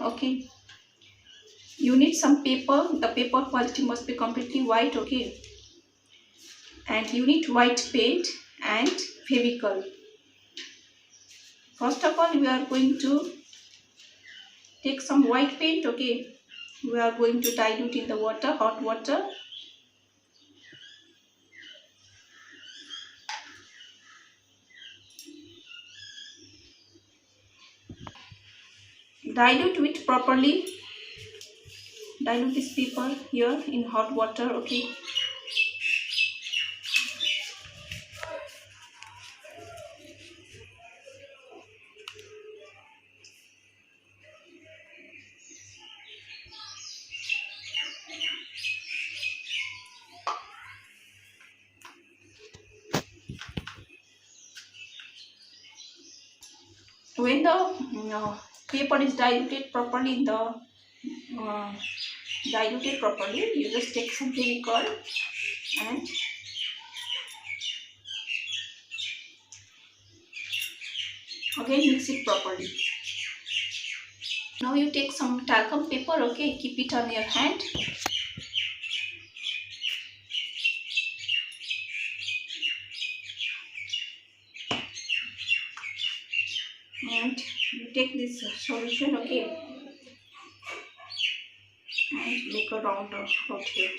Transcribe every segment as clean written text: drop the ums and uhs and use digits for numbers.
Okay, you need some paper. The paper quality must be completely white. Okay, and you need white paint and Fevicol. First of all, we are going to take some white paint. Okay, we are going to dilute in the water, hot water. Dilute it properly. Dilute this paper here in hot water. Okay, when the paper is diluted properly in the diluted properly, you just take some chemical and again mix it properly. Now you take some talcum paper. Okay, keep it on your hand and you take this solution. Okay, and make a round out here.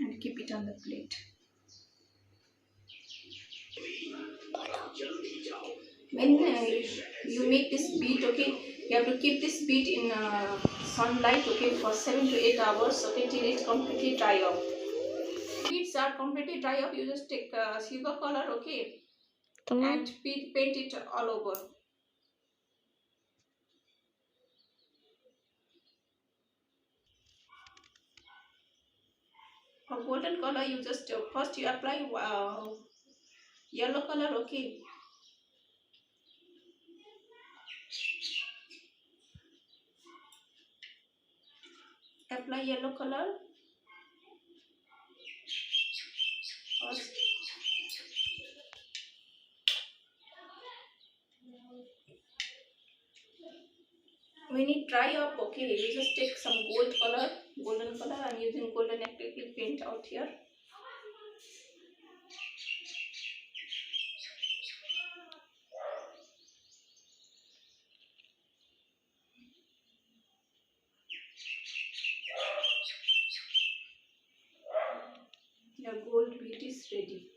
And keep it on the plate. When you make this bead, okay, you have to keep this bead in sunlight, okay, for 7 to 8 hours, okay, till it completely dry off. Beads are completely dry off. You just take silver color, okay, and paint it all over. For golden color, you just first you apply yellow color, okay. Apply yellow color first. When it dry up, okay, you just take some golden color. I'm using golden acrylic paint out here. Your gold bead is ready.